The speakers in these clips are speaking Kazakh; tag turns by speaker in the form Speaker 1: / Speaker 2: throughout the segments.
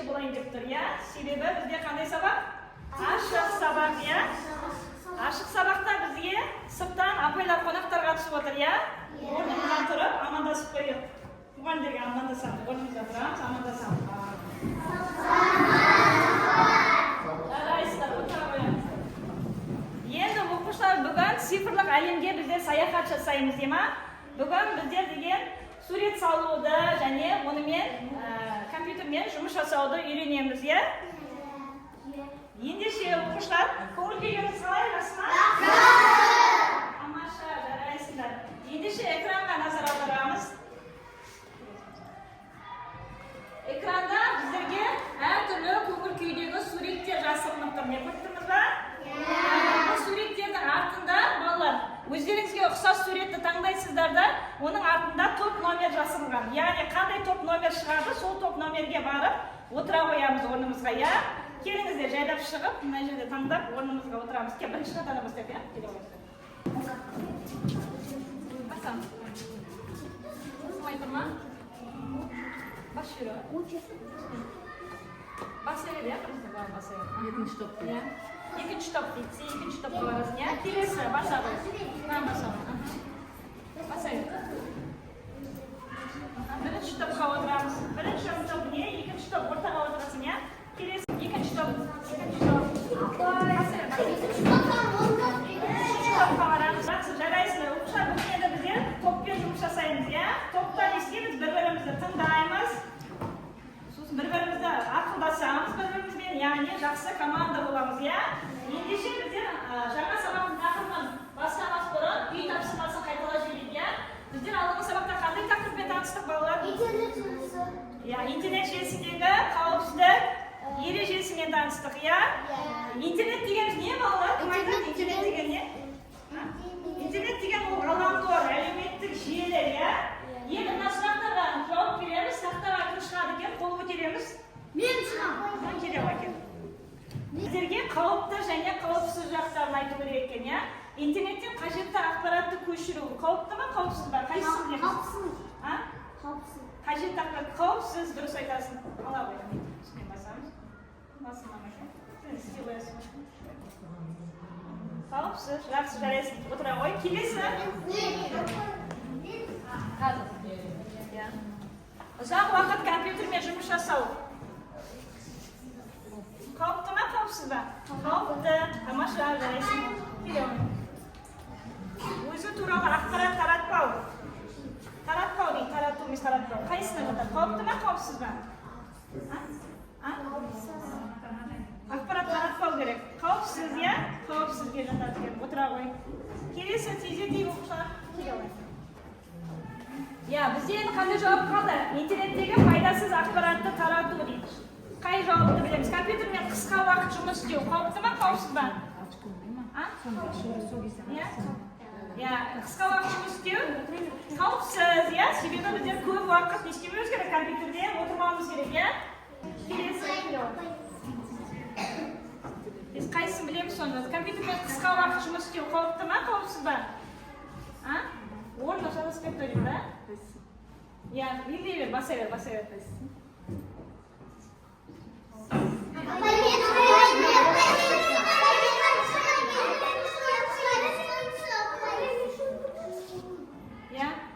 Speaker 1: болайын деп тұр, иә? Себебі бізде қандай сабақ? Ашық сабақ, иә? Ашық сабақта бізге сырттан апайлар қонақтар қатысып отыр, иә? Орнымыздан тұрып, амандасып қойып. Мұғалімдерге амандасамыз. Орнымыздан тұрамыз, амандасамыз. Жарайсыздар, отыра қоямыз. Енді оқушылар, бүгін цифрлық әлемге біздер саяхат жасаймыз, дей ма? Бүгін біздер деген сурет салуды және онымен компьютермен жұмыс жасауды үйренеміз, иә? Ендеше оқушылар, көңіл күйіңіз қалай, жақсы ма? Тамаша, жарайсыздар. Ендеше экранға назар аударамыз. Экранда біздерге әртүрлі көңіл күйдегі суреттер жасалынып тұр. Не көрдіңіз ба? Бұл суреттердің артында, балалар, өздеріңізге ұқсас суретті таңдайсыздар да, оның артында топ номер жасалған. Яғни қандай топ номер шығады, сол топ номерге барып отыра қоямыз орнымызға, иә? Келіңіздер, жайдап шығып, мына жерде таңдап орнымызға отырамыз. Кел, бірінші қатардан бастап, иә? Келе қойыңыздар. Басам. Осылай тұр ма? Бас жүрі. Бас ереді, иә? Бас ереді. Екінші топ дейді. Екінші топ дейді. Сен екінші топқа барасың, иә? Келесі, баса ғой. Маған баса ғой. Баса еді. Бірінші топқа отырамыз. Бірінші топ не? Екінші топ ортаға отырасың, иә? Келесі, екінші топ. Екінші топ. Баса еді. Екінші топқа барамыз. Жақсы, жарайсыңдар. Оқушылар, бүгін енді біздер топпен жұмыс жасаймыз, иә? Топта не істейміз? Бір-бірімізді тыңдаймыз. Сосын бір-бірімізді ақылдасамыз бір-бірімізбен, яғни жақсы команда боламыз, иә? Ендеше біздер жаңа сабақтың тақырыбын бастамас бұрын үй тапсырмасын қайталап жіберейік, иә? Біздер алдыңғы сабақта қандай тақырыппен таныстық, балалар?
Speaker 2: Интернет желісі.
Speaker 1: Иә, интернет желісіндегі қауіпсіздік ережесімен таныстық, иә? Интернет дегеніміз не, балалар? Кім айтады? Интернет деген не? Интернет деген ол ғаламтор, әлеуметтік желі, иә? Енді мына сұрақтарға жауап береміз, сұрақтарға кім шығады екен, қол көтереміз.
Speaker 2: Мен шығамын.
Speaker 1: Келе екен. Сіздерге қауіпті және қауіпсіз жақтарын айту керек екен, иә? Интернеттен қажетті ақпаратты көшіру қауіпті ма, қауіпсіз ба? Қайсысы білеміз?
Speaker 2: Қауіпсіз. Қауіпсіз.
Speaker 1: Қажетті ақпарат қауіпсіз, дұрыс айтасың. Ала қойдым. Үстіне басамыз. Басылмамайды. Істей қоясың. Қауіпсіз, жақсы, жарайсың. Отыра қой. Келесі. Ұзақ уақыт компьютермен жұмыс жасау. Қауіпті ма, қауіпсіз ба? Қауіпті. Тамаша, жарайсың. Өзі туралы ақпарат таратпау. Таратпау дейді, тарату емес таратпау. Қайсына жатады? Қауіпті ма, қауіпсіз ба? Ақпарат таратпау керек. Қауіпсіз, иә? Қауіпсізге жатады екен. Отыра қой. Келесі тездетейік оқушылар. Келе қой. Иә, бізде енді қандай жауап қалды? Интернеттегі пайдасыз ақпаратты тарату дейді. Қай жауапты білеміз? Компьютермен қысқа уақыт жұмыс істеу қауіпті ма, қауіпсіз ба? Иә, қысқа уақыт жұмыс істеу қауіпсіз, иә? Себебі біздер көп уақыт не істемеуіміз керек, компьютерде отырмауымыз керек, иә? Келесі. Біз қайсысын білеміз сонда? Компьютермен қысқа уақыт жұмыс істеу қауіпті ма, қауіпсіз ба? Орны жазаспек төлейді, да? Иә, билдей бер, баса бер, баса бер.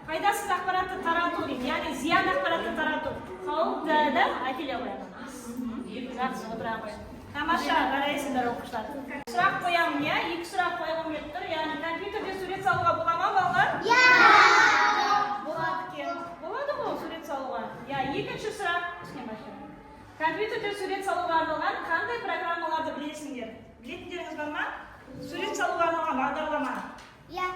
Speaker 1: Пайдасыз ақпаратты тарату дейді, яғни зиян ақпаратты тарату. Қауіпті әкеле қояды. Жақсы, отыра қояды. Тамаша, жарайсыңдар оқушылар. Сұрақ қоямын, иә? Екі сұрақ қойғым келіп тұр. Яғни компьютерде сурет салуға бола ма, балалар? Иә! Болады екен. Болады ғой сурет салуға. Иә, екінші сұрақ. Компьютерде сурет салуға арналған қандай программаларды білесіңдер? Білетіндеріңіз бар ма? Сурет салуға арналған бағдарлама.
Speaker 2: Иә.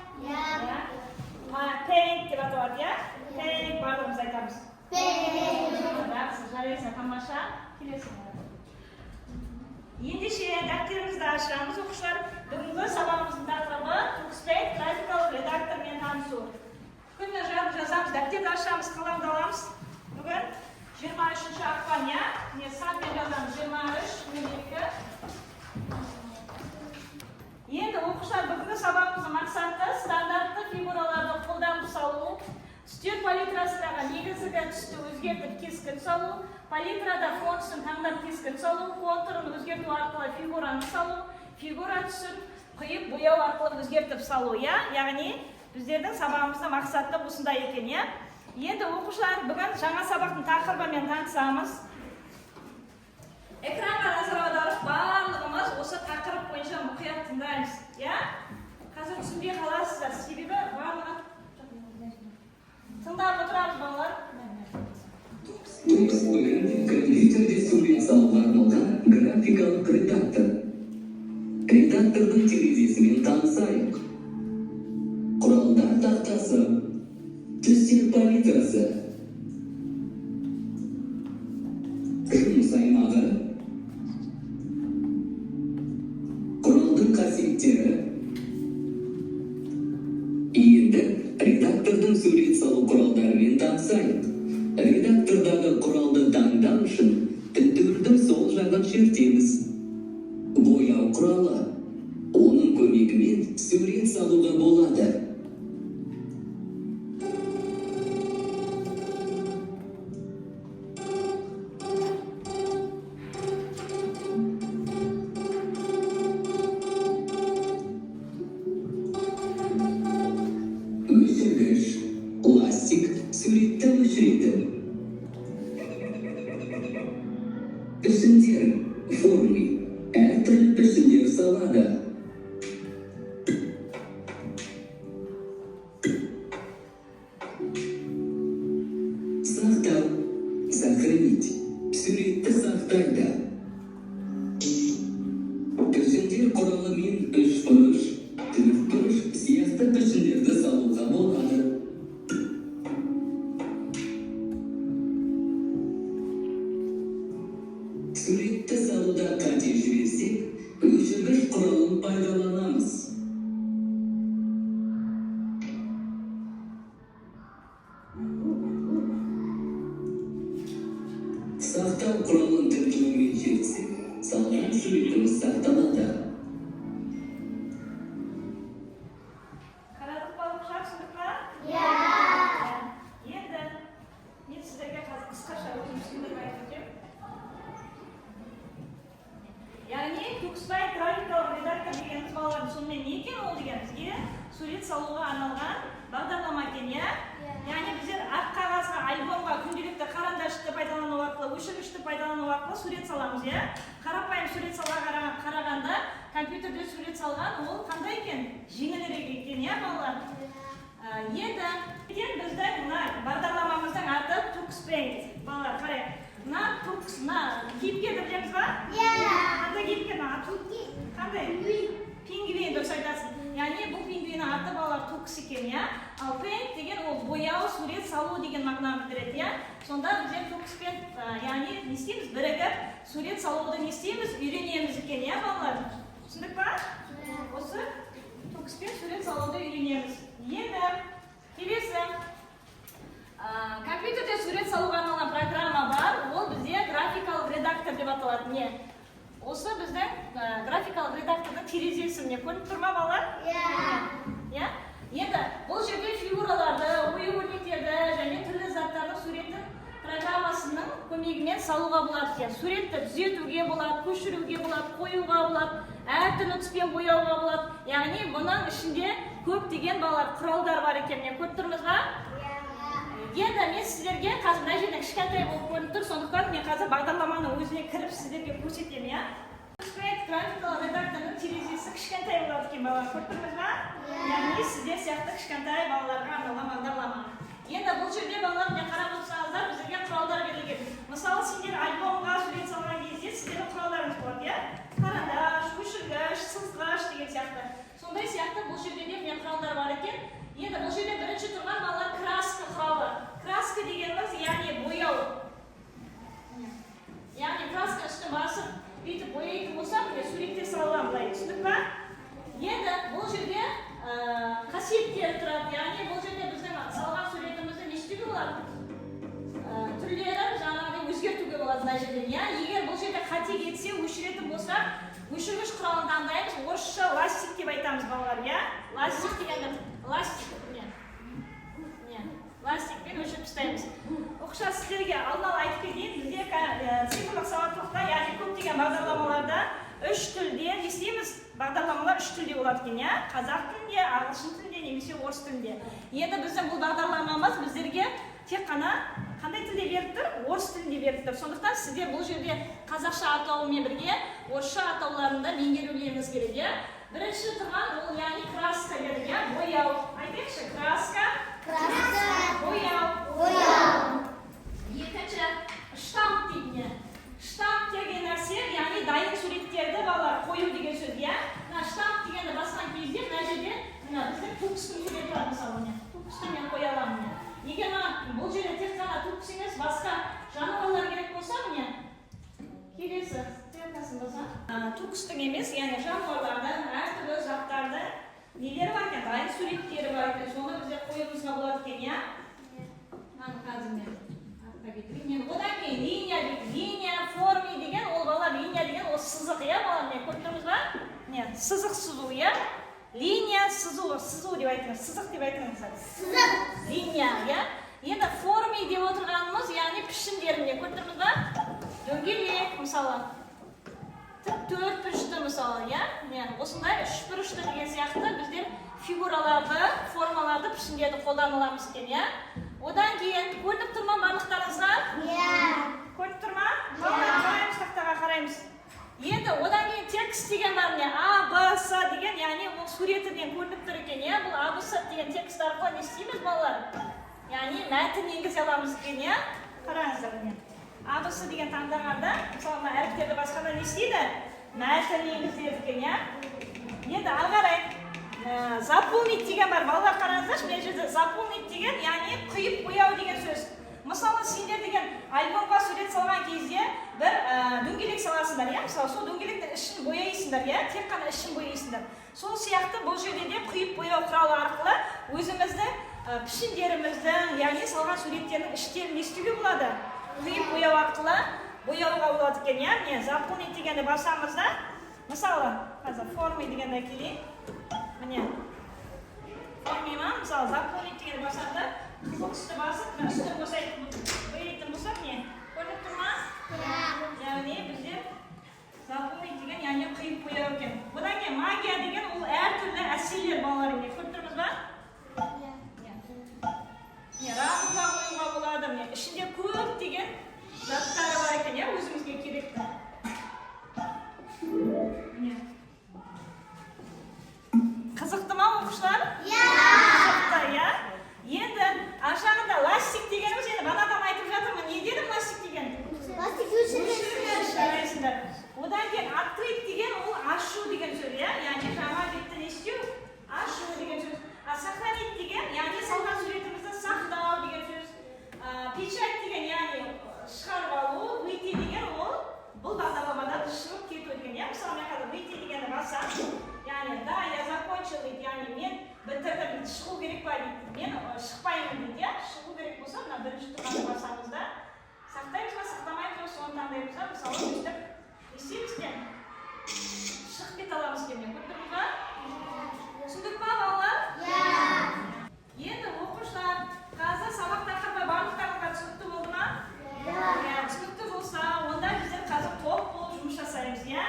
Speaker 1: Paint деп аталады, иә? Paint барлығымыз айтамыз. Жақсы, жарайсың, тамаша. Келесің. Ендеше дәптерімізді ашамыз, оқушылар. Бүгінгі сабағымыздың тақырыбы Тукспейт графикалық редактормен танысу. Күнді жазамыз, дәптерді ашамыз, қаламды аламыз. Бүгін 23 ақпан, иә? Санмен жазамыз 23-02. Енді оқушылар, бүгінгі сабағымыздың мақсаты стандартты фигураларды қолданып салу, үстел палитрасындағы негізгі палитрада түсті өзгертіп кескін салу, палитрада фонсын таңдап кескін салу, контурын өзгерту арқылы фигураны салу, фигура түсіп, құйып бояу арқылы өзгертіп салу, яғни біздердің сабағымызда мақсаты осындай екен, Енді оқушылар бүгін жаңа сабақтың тақырыбымен танысамыз. Экранға назар аударып, барлығымыз осы тақырып бойынша мұқият тыңдаймыз, Қазір түсінбей қаласыздар, себебі барлығы тыңдап отырамыз балалар.
Speaker 3: Компьютерде сурет салуға арналған графикалық редактор. Редактордың терезесімен танысайық. Құралдар тақтасы, түстер палитрасы, жұмыс аймағы, құралдың қасиеттері. Енді редактордың сурет салу құралдарымен танысайық. Редактордағы құралды таңдау үшін тінтуірдің сол жағын шертеміз. Бояу құралы. Оның көмегімен сурет салуға болады. Өшіргіш, ластик, суретті өшіреді. Пішіндер, форми, әртүрлі пішіндер салады. Сақтау, сохранить, суретті сақтайды. Пішіндер құралымен үшбұрыш, төртбұрыш сияқты пішіндерді салуға болады. Суретті салуда қате жіберсек, өшіргіш құралын пайдаланамыз. Сақтау құралын тіркеумен жетсек, салған суретіміз сақталады.
Speaker 1: Қарадық па оқушылар, түсіндік па? Енді мен сіздерге қазір қысқаша түсіндіріп айтып өтемін. Яғни Көксібай графикалық редактор дегеніміз балалардың сонымен не екен ол деген бізге сурет салуға арналған бағдарлама екен, Яғни біздер ақ қағазға, альбомға, күнделікті қарандашты пайдалану арқылы, өшіргішті пайдалану арқылы сурет саламыз, Қарапайым сурет салуға қарағанда компьютерде сурет салған ол қандай екен? Жеңілірек екен, балалар? Енді біздің бағдарламамыздың аты TuxPaint. Балалар, қарайық. Кейіпкерді білеміз ба? Қандай кейіпкер? Қандай? Пингвин дұрыс айтасың. Яғни бұл пингвиннің аты балалар Тукс екен, Ал Paint деген ол бояу, сурет салу деген мағынаны білдіреді, Сонда біздер TuxPaint, яғни не істейміз? Бірігіп, сурет салуды не істейміз? Үйренеміз екен, балалар? Түсіндік па? Осы TuxPaint сурет салуды үйренеміз. Енді келесі. Компьютерде сурет салуға арналған программа бар, ол бізде графикалық редактор деп аталады. Осы біздің графикалық редактордың терезесі көрініп тұр ма, балалар? Енді бұл жерде фигураларды, ою-өрнектерді және түрлі заттардың суретін программасының көмегімен салуға болады. Суретті түзетуге болады, көшіруге болады, қоюға болады, әртүрлі түспен бояуға болады. Яғни бұның ішінде көптеген балалар құралдар бар екен. Көріп тұрмыз ба? Енді мен сіздерге қазір мына жерден кішкентай болып көрініп тұр, сондықтан мен қазір бағдарламаның өзіне кіріп сіздерге көрсетемін, TuxPaint графикалық редактордың терезесі кішкентай болады екен, балалар. Көріп тұрмыз ба? Яғни сіздер сияқты кішкентай балаларға арналған бағдарлама. Енді бұл жерде балалар не қарап отырсаңыздар, біздерге құралдар берілген. Мысалы, сендер альбомға сурет салған кезде сіздердің құралдарыңыз болады, Қарандаш, өшіргіш, сызғыш деген сияқты. Сондай сияқты бұл жерде де не құралдар бар екен. Енді бұл жерде бірінші тұрған балалар краска құралы. Краска дегеніміз, яғни бояу. Яғни краска үстін басып, бүйтіп бояйтын болсақ, суреттер салуға былай, түсіндік па? Енді бұл жерде қасиеттер тұрады. Яғни бұл жерде біздің салған суретімізді не істеуге болады? Түрлерін жаңағыдай өзгертуге болады мына жерден. Егер бұл жерде қате кетсе, өшіретін болсақ, өшіргіш құралын таңдаймыз. Орысша ластик деп айтамыз, балалар, Ластик дегенді, ластикпен өшіріп тастаймыз. Үш тілде не істейміз? Бағдарламалар үш тілде болады екен, иә? Қазақ тілінде, ағылшын тілінде, немесе орыс тілінде. Енді біздің бұл бағдарламамыз біздерге тек қана қандай тілде беріп тұр? Орыс тілінде беріп тұр. Сондықтан сіздер бұл жерде қазақша атауымен бірге орысша атауларын да меңгерулеріңіз керек, иә? Бірінші тұрған ол яғни краска деді, иә? Бояу. Айтайықшы, краска. Бояу. Екінші штамп дейді. Штамп деген нәрсе, яғни дайын суреттерді балалар қою деген сөз, иә? Штамп дегенді басқан кезде мына жерде біздің тукстың суреті бар, мысалы, туксты мен қоя аламын. Егер бұл жерде тек қана тукс емес, басқа жануарлар керек болса, міне келесі цветасын болса, тукстың емес, яғни жануарлардың әртүрлі заттарды нелері бар екен, дайын суреттері бар екен, соны біздер қоюымызға болады екен, иә? Қазір мен одан кейін линия форми деген, ол бала линия деген ол сызық, иә бала, міне көріп тұрмыз ба? Міне сызық сызу, иә? Линия сызу деп айтыңыз, сызық деп айтыңыз. Сызық. Линия, иә? Енді форми деп отырғанымыз, яғни пішіндерінде көріп тұрмыз ба? Дөңгелек, мысалы, төрт бұрышты, мысалы, иә? Осындай үш бұрышты деген сияқты біздер фигураларды, формаларды, пішіндерді қолданыламыз екен, иә? Одан кейін көрініп тұрма барлықтарыңызға? Иә. Көрініп тұрма? Қараймыз, тақтаға қараймыз. Енді одан кейін текст деген бар, не? А, Б, С деген, яғни ол суретінен көрініп тұр екен, иә? Бұл А, Б, С деген текст арқылы не істейміз, балалар? Яғни мәтін енгізе аламыз екен, иә? Қараңыздар, міне. А, Б, С деген таңдағанда, мысалы, әріптерді басқанда не істейді? Мәтін енгізеді екен, иә? Енді ары қарай заполнить деген бар, балалар қараңыздаршы, мен жерде заполнить деген, яғни құйып бояу деген сөз. Мысалы, сендер деген альбомға сурет салған кезде бір дөңгелек саласыңдар, иә? Мысалы, сол дөңгелектің ішін бояйсыңдар, иә? Тек қана ішін бояйсыңдар. Сол сияқты бұл жерде де құйып бояу құралы арқылы өзіміздің пішіндеріміздің, яғни салған суреттердің іштерін естуге болады. Құйып бояу арқылы бояуға болады екен, иә? Міне, заполнить дегенді басамыз да, мысалы, қазір форми дегенді келейін. Міне, формима, мысалы, заполнить дегенді басамды, бұл түсті басып, үстін бояйтын болсақ, не? Көрініп тұр ма? Яғни біздер заполнить деген, яғни құйып бояу екен. Бұдан кейін магия деген ол әртүрлі әсерлер балалар екен. Көріп тұрмыз ба? Рамуға қоюға болады. Ішінде көп деген заттары бар екен, өзімізге керекті. Қызықты ма оқушылар? Қызықты, иә? Енді ашағында ластик дегеніміз, енді бағанадан айтып жатырмын, не дедім ластик деген?
Speaker 2: Ластик өшіресіңдер.
Speaker 1: Одан кейін открыть деген ол ашу деген сөз, яғни жаңа бетті не істеу? Ашу деген сөз. Сохранить деген, яғни салған суретімізді сақтау деген сөз. Печать деген, яғни шығарып алу, выйти деген ол бұл бағдарламадан шығып кету деген. Мысалы, мен қазір выйти дегенді басам, яғни да, я закончил дейді, яғни мен бітірдім, шығу керек па дейді. Мен шықпаймын дейді, шығу керек болса, мына бірінші тұрғанды басамыз да, сақтаймыз ба, сақтамаймыз ба, соны таңдаймыз да, мысалы, өстіп, істейміз кен, шығып кете аламыз кен, көріп тұрмыз ба? Түсіндік па, балалар? Енді оқушылар, қазір сабақ тақырыбы барлықтарыңызға түсінікті болды ма? Түсінікті болса, онда біздер қазір топ болып жұмыс жасаймыз, иә?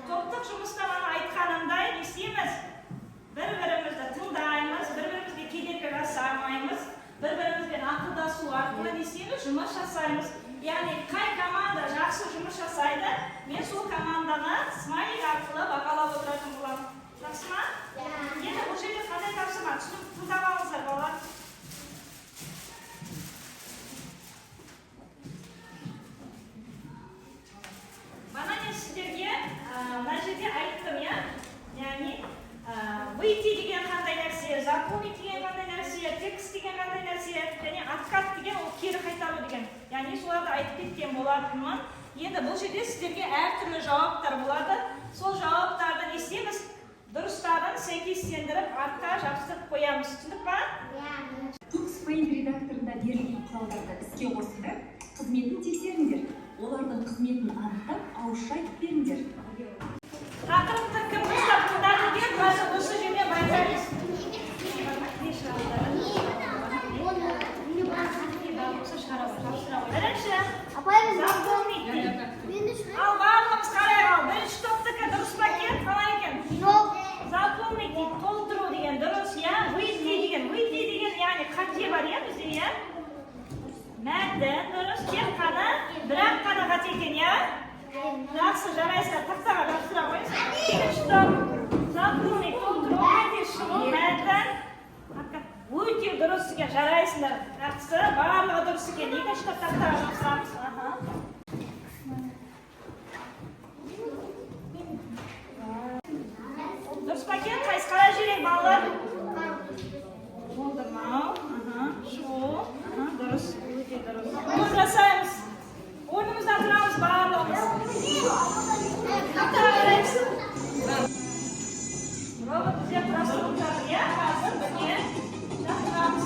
Speaker 1: Топтық жұмыста бана айтқанымдай не істейміз? Бір-бірімізді тыңдаймыз, бір-бірімізге кедергі жасамаймыз, бір-бірімізбен ақылдасу арқылы не істейміз? Жұмыс жасаймыз. Яғни қай команда жақсы жұмыс жасайды, мен сол команданы смайлик арқылы бағалап отыратын боламын. Жақсы ма? Енді бұл жерде қандай тапсырма? Түсініп тыңдап алыңыздар, балалар. Бана мен сіздерге мына жерде айттым, иә? Яғни выйти деген қандай нәрсе, заполнить деген қандай нәрсе, текст деген қандай нәрсе, және откат деген ол кері қайтару деген. Яғни соларды айтып кеткен болатынмын. Енді бұл жерде сіздерге әртүрлі жауаптар болады. Сол жауаптарды не істейміз? Дұрыстарын сәйкестендіріп, артқа жабыстырып қоямыз. Түсіндік па?
Speaker 4: Тукс-Paint редакторында берілген құралдарды іске қосыңдар, қызметін тексеріңдер. Олардың қызметін анықтап, ауызша айтып беріңдер.
Speaker 1: Тақырыпты кім бастап тыңдады деп, қазір осы жерде байқаймыз. Бірінші, заполнить. Ал барлығымыз қарай ал. Бірінші топтікі var ya bizde ya. Мәтін, дұрыс, тек қана, бірақ қана қате екен, я? Жақсы, жарайсыздар, тақтаға жапсыра қойыңыз. Запомни, толтыру, шығу, мәтін. Өте дұрыс екен, жарайсыңдар. Жақсы, барлығы дұрыс екен. Екінші тақтаға жапсырамыз. Дұрыс па екен? Қайсы қарай жүрек, балалар? Болдырмау, шығу, дұрыс, өте дұрыс. Оны жасаймыз. Орнымыздан тұрамыз барлығымыз. Тақтаға қараймыз. Робот бізде құрастырылып жатыр, иә? Қазір бірге жақтырамыз.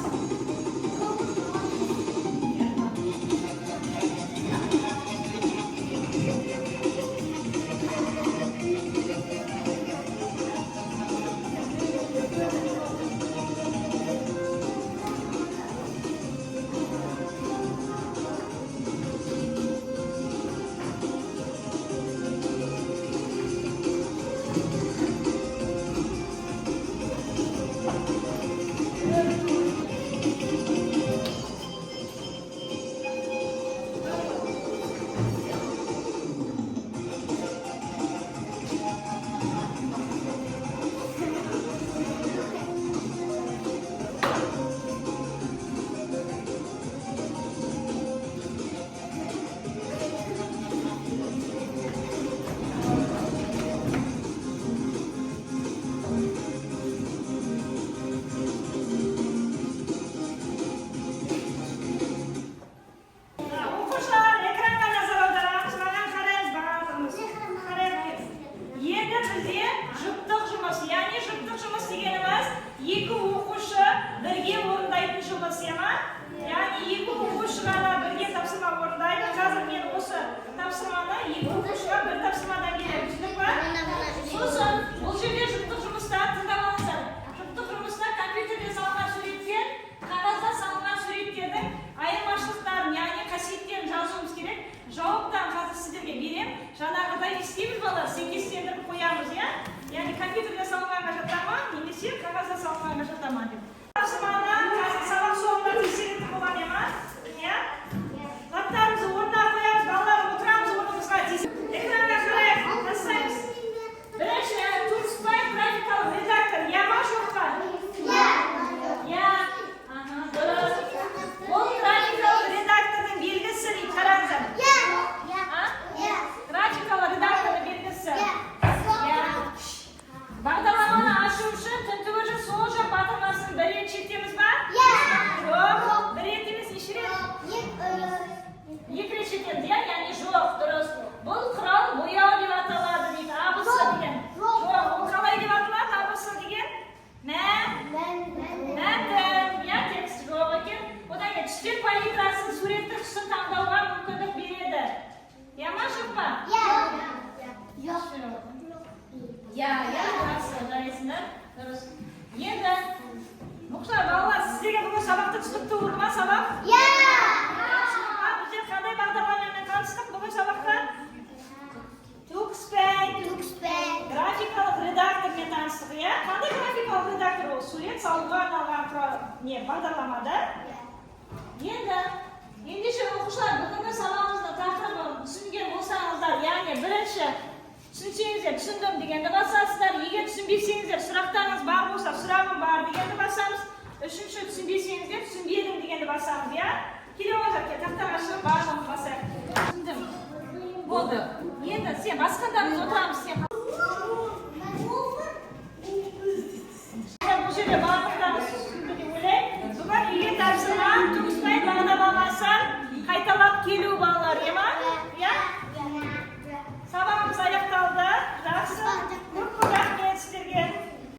Speaker 1: Жаңағыдай істейміз балар, сәйкестендіріп қоямыз, иә? Яғни компьютерге салынғанға жатама, немесе қағазға салынғанға жатама деп. Тапсырманы қазір сабақ соңында тексеретін болады ма? Иә? Заттарымызды орнына қоямыз, балалар отырамыз орнымызға. Экранға қарайық, бастаймыз. Бірінші, Туркспай графикалық редактор, я ма жоқ па? Я. Дұрыс. Ол графикалық редактордың белгісі дейді, қараңыздар. Графикалық редактордың белгісі. Бағдарламаны ашу үшін тінтуі үшін сол жақ батырмасын бір рет шектеміз ба? Жоқ. Бір рет емес, неше рет? Екі рет шектеміз, яғни жоқ, дұрыс. Бұл құрал бояу деп аталады дейді, абысы деген. Жоқ, ол қалай деп аталады, абысы деген? Мәтін, текст жоқ екен. Одан кейін түстер палитрасын, суреттік түсін таңдауға мүмкіндік береді. Ма жоқ па? Жақсы, жарайсыңдар. Дұрыс. Енді, Мұхтар, балалар, сіздерге бүгін сабақты түсінікті болды ма сабақ? Біздер қандай бағдарламамен таныстық бүгін сабақта? Туркспай графикалық редактормен таныстық, иә? Қандай графикалық редактор ол? Сурет салуға арналған бағдарламада? Ендеше оқушылар, бүгінгі сабағымыздың тақырыбын түсінген болсаңыздар, яғни бірінші түсінсеңіздер, түсіндім дегенді басасыздар. Егер түсінбесеңіздер, сұрақтарыңыз бар болса, сұрағым бар дегенді басамыз. Үшінші, түсінбесеңіздер, түсінбедім дегенді басамыз, иә? Келе отырып, тақтаға шығып барлығын басайық. Түсіндім. Болды. Енді сен басқандарымыз отырамыз, сен. Бұл жерде барлықтарыңыз түсінді деп ойлаймын. Бүгін үйге тапсырған Туркспай бағдарламасын қайталап келу балалар, ема?